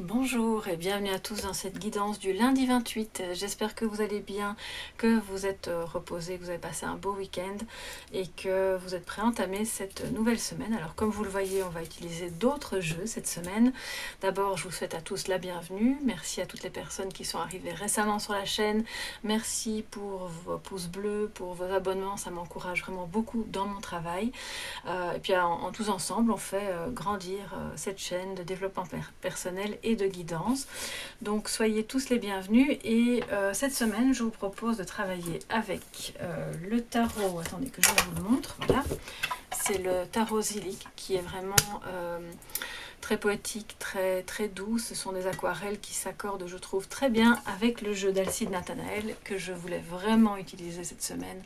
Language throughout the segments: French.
Bonjour et bienvenue à tous dans cette guidance du lundi 28. J'espère que vous allez bien, que vous êtes reposés, que vous avez passé un beau week-end et que vous êtes prêts à entamer cette nouvelle semaine. Alors comme vous le voyez, on va utiliser d'autres jeux cette semaine. D'abord, je vous souhaite à tous la bienvenue. Merci à toutes les personnes qui sont arrivées récemment sur la chaîne. Merci pour vos pouces bleus, pour vos abonnements. Ça m'encourage vraiment beaucoup dans mon travail. Et puis en tous ensemble, on fait grandir cette chaîne de développement personnel et de guidance. Donc soyez tous les bienvenus et cette semaine je vous propose de travailler avec le tarot. Attendez que je vous le montre. Voilà, c'est le tarot Zilic qui est vraiment très poétique, très doux. Ce sont des aquarelles qui s'accordent, je trouve, très bien avec le jeu d'Alcide Nathanaël que je voulais vraiment utiliser cette semaine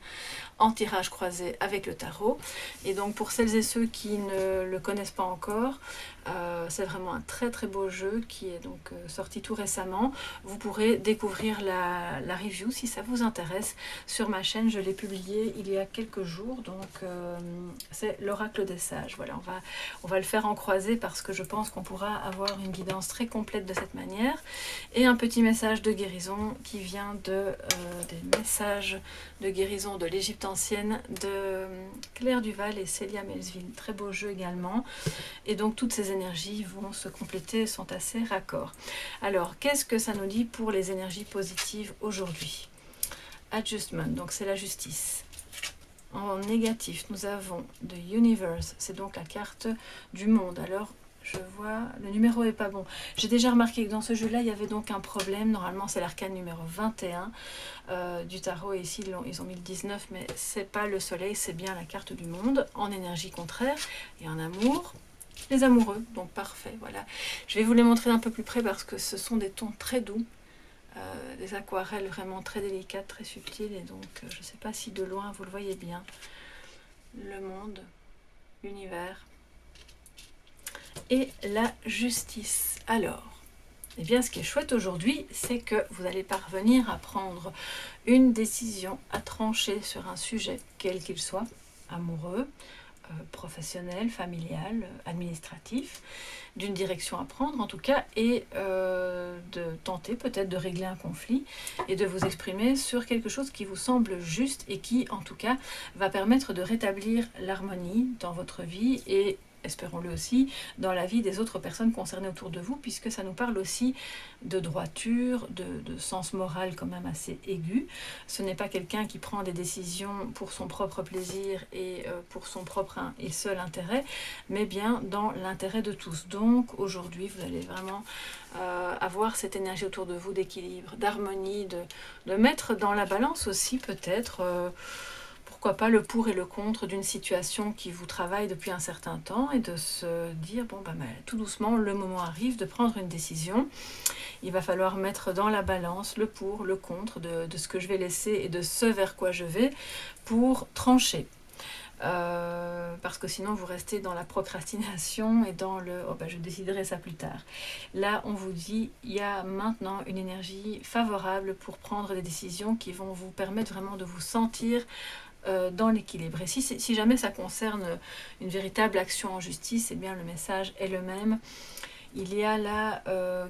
en tirage croisé avec le tarot. Et donc pour celles et ceux qui ne le connaissent pas encore, c'est vraiment un très beau jeu qui est donc sorti tout récemment. Vous pourrez découvrir la review si ça vous intéresse sur ma chaîne. Je l'ai publié il y a quelques jours, donc c'est l'oracle des sages. Voilà, on va le faire en croisé parce que je pense qu'on pourra avoir une guidance très complète de cette manière. Et un petit message de guérison qui vient des messages de guérison de l'Égypte ancienne de Claire Duval et Célia Melville. Très beau jeu également. Et donc toutes ces énergies vont se compléter, sont assez raccords. Alors, qu'est-ce que ça nous dit pour les énergies positives aujourd'hui? Adjustment, donc c'est la justice. En négatif, nous avons The Universe, c'est donc la carte du monde. Alors, je vois, le numéro est pas bon. J'ai déjà remarqué que dans ce jeu-là, il y avait donc un problème. Normalement, c'est l'arcane numéro 21 du tarot. Et ici, ils ont mis le 19, mais c'est pas le soleil, c'est bien la carte du monde. En énergie contraire et en amour, les amoureux. Donc, parfait, voilà. Je vais vous les montrer un peu plus près parce que ce sont des tons très doux. Des aquarelles vraiment très délicates, très subtiles. Et donc, je ne sais pas si de loin, vous le voyez bien. Le monde, l'univers et la justice. Alors, eh bien, ce qui est chouette aujourd'hui, c'est que vous allez parvenir à prendre une décision, à trancher sur un sujet, quel qu'il soit, amoureux, professionnel, familial, administratif, d'une direction à prendre en tout cas, et de tenter peut-être de régler un conflit et de vous exprimer sur quelque chose qui vous semble juste et qui en tout cas va permettre de rétablir l'harmonie dans votre vie et espérons-le aussi, dans la vie des autres personnes concernées autour de vous, puisque ça nous parle aussi de droiture, de sens moral quand même assez aigu. Ce n'est pas quelqu'un qui prend des décisions pour son propre plaisir et pour son propre et seul intérêt, mais bien dans l'intérêt de tous. Donc aujourd'hui, vous allez vraiment avoir cette énergie autour de vous d'équilibre, d'harmonie, de mettre dans la balance aussi peut-être... pourquoi pas le pour et le contre d'une situation qui vous travaille depuis un certain temps et de se dire, bon, tout doucement, le moment arrive de prendre une décision. Il va falloir mettre dans la balance le pour, le contre de ce que je vais laisser et de ce vers quoi je vais pour trancher. Parce que sinon vous restez dans la procrastination et dans le je déciderai ça plus tard. Là on vous dit il y a maintenant une énergie favorable pour prendre des décisions qui vont vous permettre vraiment de vous sentir dans l'équilibre. Et si jamais ça concerne une véritable action en justice, eh bien le message est le même. Il y a là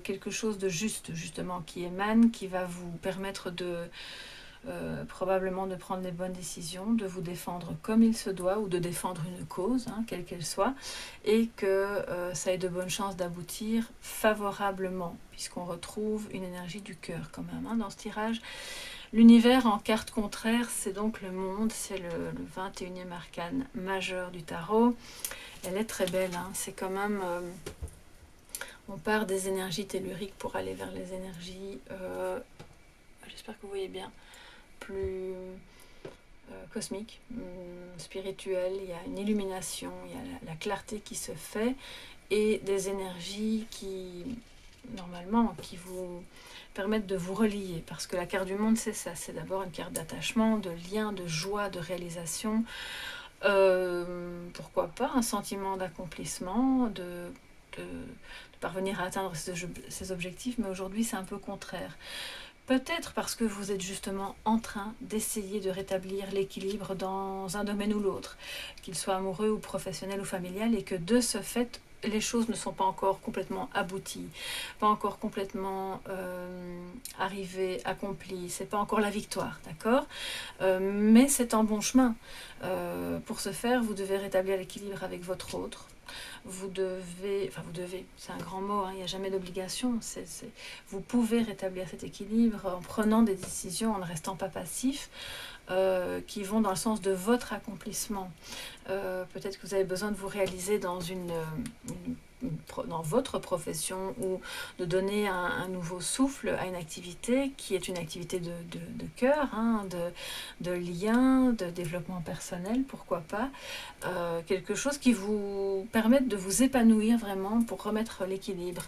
quelque chose de juste justement qui émane, qui va vous permettre de probablement de prendre les bonnes décisions, de vous défendre comme il se doit ou de défendre une cause, quelle qu'elle soit, et que ça ait de bonnes chances d'aboutir favorablement, puisqu'on retrouve une énergie du cœur quand même dans ce tirage. L'univers en carte contraire, c'est donc le monde, c'est le 21e arcane majeur du tarot. Elle est très belle, c'est quand même... on part des énergies telluriques pour aller vers les énergies... j'espère que vous voyez bien. Plus cosmique, spirituelle, il y a une illumination, il y a la clarté qui se fait et des énergies qui, normalement, qui vous permettent de vous relier, parce que la carte du monde, c'est ça, c'est d'abord une carte d'attachement, de lien, de joie, de réalisation, pourquoi pas un sentiment d'accomplissement, de parvenir à atteindre ses objectifs, mais aujourd'hui c'est un peu contraire. Peut-être parce que vous êtes justement en train d'essayer de rétablir l'équilibre dans un domaine ou l'autre, qu'il soit amoureux ou professionnel ou familial, et que de ce fait, les choses ne sont pas encore complètement abouties, pas encore complètement arrivées, accomplies, c'est pas encore la victoire, d'accord, mais c'est un bon chemin. Pour ce faire, vous devez rétablir l'équilibre avec votre autre. Vous devez, c'est un grand mot, hein, il n'y a jamais d'obligation. Vous pouvez rétablir cet équilibre en prenant des décisions, en ne restant pas passif, qui vont dans le sens de votre accomplissement. Peut-être que vous avez besoin de vous réaliser dans dans votre profession, ou de donner un nouveau souffle à une activité qui est une activité de cœur, hein, de lien, de développement personnel, pourquoi pas. Quelque chose qui vous permette de vous épanouir vraiment pour remettre l'équilibre.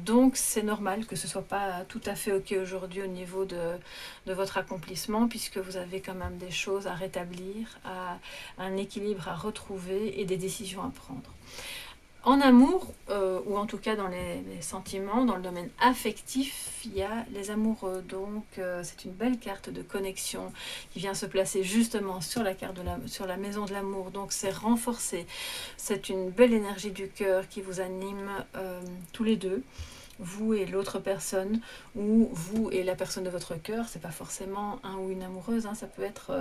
Donc c'est normal que ce ne soit pas tout à fait ok aujourd'hui au niveau de votre accomplissement, puisque vous avez quand même des choses à rétablir, un équilibre à retrouver et des décisions à prendre. En amour, ou en tout cas dans les sentiments, dans le domaine affectif, il y a les amoureux. Donc c'est une belle carte de connexion qui vient se placer justement sur la carte sur la maison de l'amour. Donc c'est renforcé. C'est une belle énergie du cœur qui vous anime tous les deux, vous et l'autre personne, ou vous et la personne de votre cœur. C'est pas forcément un ou une amoureuse, hein, ça peut être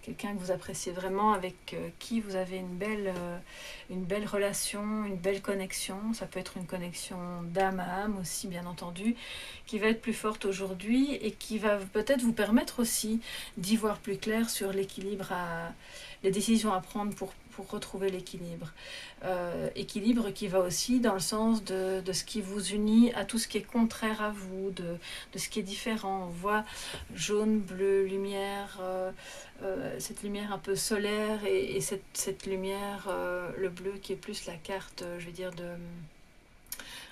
quelqu'un que vous appréciez vraiment, avec qui vous avez une belle relation, une belle connexion. Ça peut être une connexion d'âme à âme aussi, bien entendu, qui va être plus forte aujourd'hui et qui va peut-être vous permettre aussi d'y voir plus clair sur l'équilibre, les décisions à prendre pour retrouver l'équilibre. Équilibre qui va aussi dans le sens de ce qui vous unit à tout ce qui est contraire à vous, de ce qui est différent. On voit jaune, bleu, lumière, cette lumière un peu solaire, et cette lumière, le bleu, qui est plus la carte, je vais dire,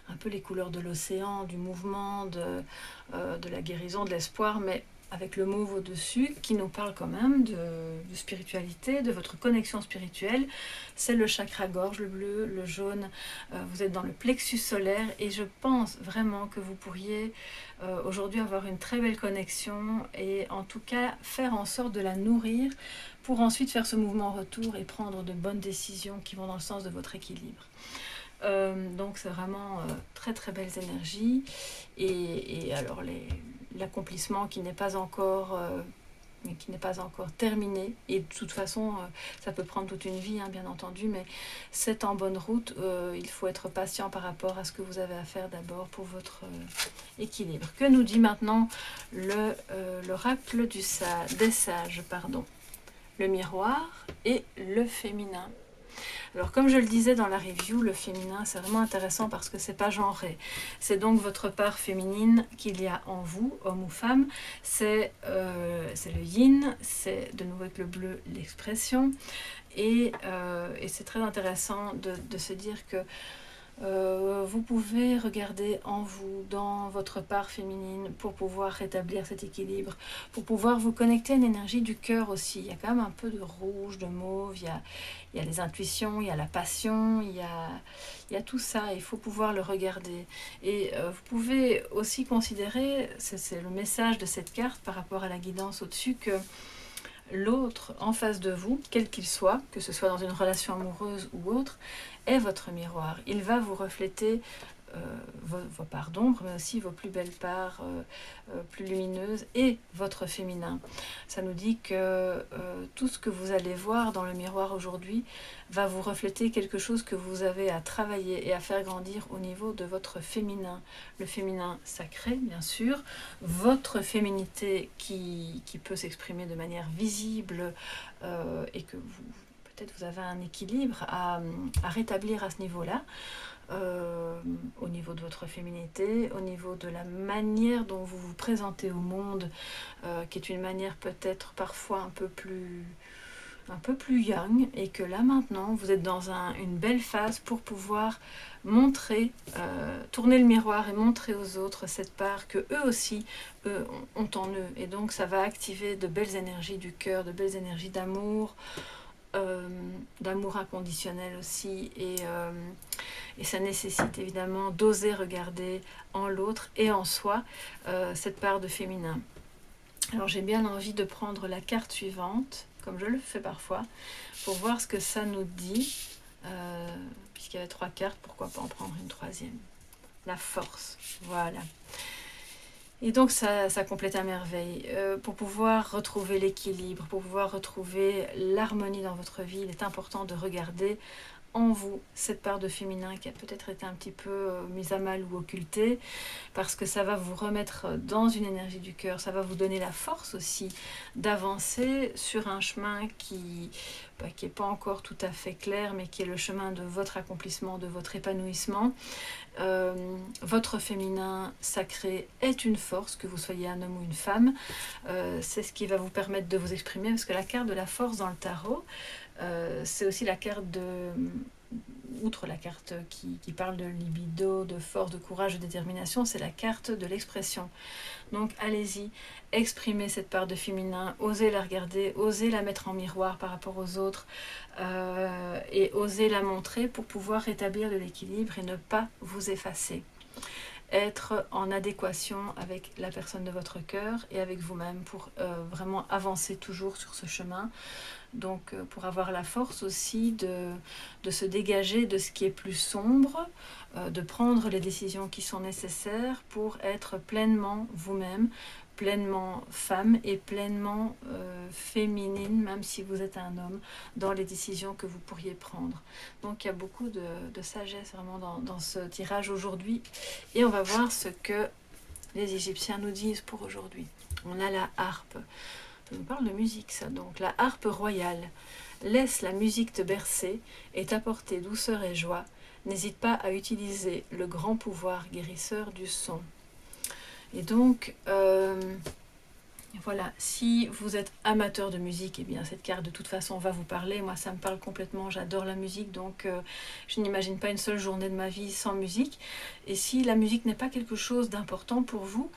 un peu les couleurs de l'océan, du mouvement, de la guérison, de l'espoir, mais avec le mauve au-dessus, qui nous parle quand même de spiritualité, de votre connexion spirituelle. C'est le chakra gorge, le bleu, le jaune. Vous êtes dans le plexus solaire, et je pense vraiment que vous pourriez aujourd'hui avoir une très belle connexion, et en tout cas faire en sorte de la nourrir pour ensuite faire ce mouvement retour et prendre de bonnes décisions qui vont dans le sens de votre équilibre. Donc c'est vraiment très très belles énergies, et alors l'accomplissement qui n'est pas encore terminé, et de toute façon ça peut prendre toute une vie, hein, bien entendu, mais c'est en bonne route. Il faut être patient par rapport à ce que vous avez à faire d'abord pour votre équilibre. Que nous dit maintenant l'oracle des sages, le miroir et le féminin. Alors, comme je le disais dans la review, le féminin, c'est vraiment intéressant parce que c'est pas genré. C'est donc votre part féminine qu'il y a en vous, homme ou femme. C'est le yin, c'est de nouveau avec le bleu l'expression. Et c'est très intéressant de se dire que vous pouvez regarder en vous, dans votre part féminine, pour pouvoir rétablir cet équilibre, pour pouvoir vous connecter à une énergie du cœur aussi. Il y a quand même un peu de rouge, de mauve, il y a les intuitions, il y a la passion, il y a tout ça, il faut pouvoir le regarder. Et vous pouvez aussi considérer, c'est le message de cette carte par rapport à la guidance au-dessus, que l'autre en face de vous, quel qu'il soit, que ce soit dans une relation amoureuse ou autre, est votre miroir. Il va vous refléter vos parts d'ombre, mais aussi vos plus belles parts, plus lumineuses, et votre féminin. Ça nous dit que tout ce que vous allez voir dans le miroir aujourd'hui va vous refléter quelque chose que vous avez à travailler et à faire grandir au niveau de votre féminin. Le féminin sacré, bien sûr, votre féminité qui peut s'exprimer de manière visible, et que peut-être vous avez un équilibre à rétablir à ce niveau-là. Au niveau de votre féminité, au niveau de la manière dont vous vous présentez au monde, qui est une manière peut-être parfois un peu plus young, et que là maintenant vous êtes dans une belle phase pour pouvoir montrer, tourner le miroir et montrer aux autres cette part que eux aussi ont en eux, et donc ça va activer de belles énergies du cœur, de belles énergies d'amour, d'amour inconditionnel aussi, et ça nécessite évidemment d'oser regarder en l'autre et en soi cette part de féminin. Alors j'ai bien envie de prendre la carte suivante, comme je le fais parfois, pour voir ce que ça nous dit. puisqu'il y avait 3 cartes, pourquoi pas en prendre une troisième. La force, voilà. Et donc ça complète à merveille. Pour pouvoir retrouver l'équilibre, pour pouvoir retrouver l'harmonie dans votre vie, il est important de regarder en vous cette part de féminin qui a peut-être été un petit peu mise à mal ou occultée, parce que ça va vous remettre dans une énergie du cœur, ça va vous donner la force aussi d'avancer sur un chemin qui n'est pas encore tout à fait clair, mais qui est le chemin de votre accomplissement, de votre épanouissement. Votre féminin sacré est une force, que vous soyez un homme ou une femme. C'est ce qui va vous permettre de vous exprimer, parce que la carte de la force dans le tarot, c'est aussi la carte de... Outre la carte qui parle de libido, de force, de courage, de détermination, c'est la carte de l'expression. Donc allez-y, exprimez cette part de féminin, osez la regarder, osez la mettre en miroir par rapport aux autres, et osez la montrer pour pouvoir rétablir de l'équilibre et ne pas vous effacer. Être en adéquation avec la personne de votre cœur et avec vous-même pour vraiment avancer toujours sur ce chemin. Donc pour avoir la force aussi de se dégager de ce qui est plus sombre, de prendre les décisions qui sont nécessaires pour être pleinement vous-même, pleinement femme et pleinement féminine, même si vous êtes un homme, dans les décisions que vous pourriez prendre. Donc il y a beaucoup de sagesse vraiment dans ce tirage aujourd'hui. Et on va voir ce que les Égyptiens nous disent pour aujourd'hui. On a la harpe. Ça nous parle de musique, ça. Donc la harpe royale. Laisse la musique te bercer et t'apporter douceur et joie. N'hésite pas à utiliser le grand pouvoir guérisseur du son. Et donc, voilà, si vous êtes amateur de musique, eh bien cette carte de toute façon va vous parler. Moi ça me parle complètement, j'adore la musique, donc je n'imagine pas une seule journée de ma vie sans musique. Et si la musique n'est pas quelque chose d'important pour vous,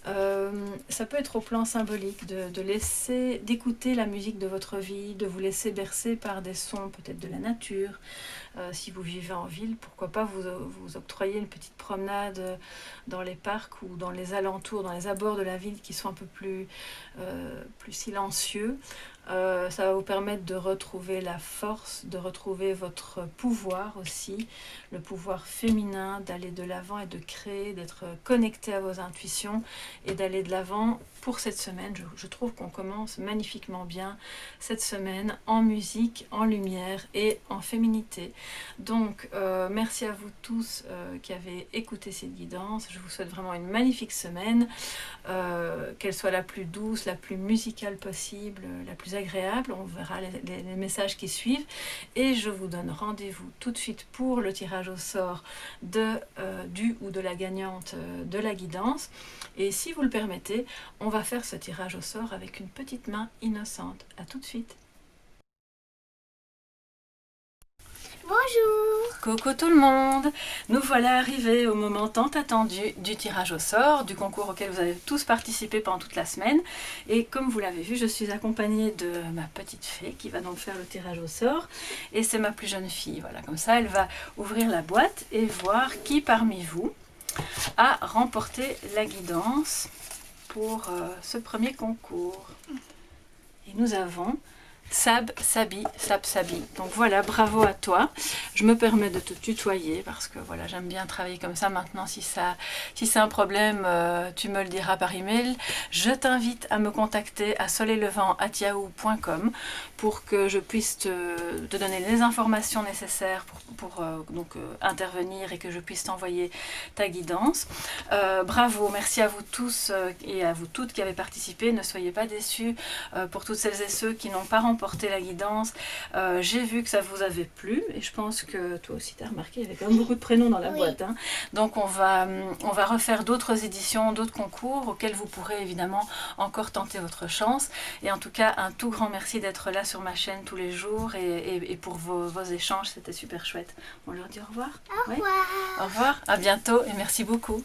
ça peut être au plan symbolique d'écouter la musique de votre vie, de vous laisser bercer par des sons peut-être de la nature. Si vous vivez en ville, pourquoi pas vous octroyer une petite promenade dans les parcs ou dans les alentours, dans les abords de la ville qui sont un peu plus silencieux. Ça va vous permettre de retrouver la force, de retrouver votre pouvoir aussi, le pouvoir féminin, d'aller de l'avant et de créer, d'être connecté à vos intuitions et d'aller de l'avant pour cette semaine. Je trouve qu'on commence magnifiquement bien cette semaine en musique, en lumière et en féminité. Donc merci à vous tous qui avez écouté cette guidance. Je vous souhaite vraiment une magnifique semaine, qu'elle soit la plus douce, la plus musicale possible, la plus agréable. On verra les messages qui suivent et je vous donne rendez-vous tout de suite pour le tirage au sort du ou de la gagnante de la guidance. Et si vous le permettez, on va faire ce tirage au sort avec une petite main innocente. À tout de suite. Bonjour! Coucou tout le monde! Nous voilà arrivés au moment tant attendu du tirage au sort, du concours auquel vous avez tous participé pendant toute la semaine. Et comme vous l'avez vu, je suis accompagnée de ma petite fée qui va donc faire le tirage au sort. Et c'est ma plus jeune fille. Voilà, comme ça, elle va ouvrir la boîte et voir qui parmi vous a remporté la guidance pour ce premier concours. Et nous avons Sab Sabi. Donc voilà, bravo à toi. Je me permets de te tutoyer parce que voilà, j'aime bien travailler comme ça. Maintenant, si c'est un problème, tu me le diras par email. Je t'invite à me contacter à soleillevent@yahoo.com pour que je puisse te donner les informations nécessaires pour intervenir et que je puisse t'envoyer ta guidance. Bravo, merci à vous tous et à vous toutes qui avez participé. Ne soyez pas déçus pour toutes celles et ceux qui n'ont pas remporté la guidance. J'ai vu que ça vous avait plu et je pense que toi aussi tu as remarqué, il y avait quand même beaucoup de prénoms dans la boîte. Hein. Donc on va refaire d'autres éditions, d'autres concours auxquels vous pourrez évidemment encore tenter votre chance. Et en tout cas, un tout grand merci d'être là sur ma chaîne tous les jours et pour vos échanges, c'était super chouette. On leur dit au revoir. Au revoir. Au revoir, à bientôt et merci beaucoup.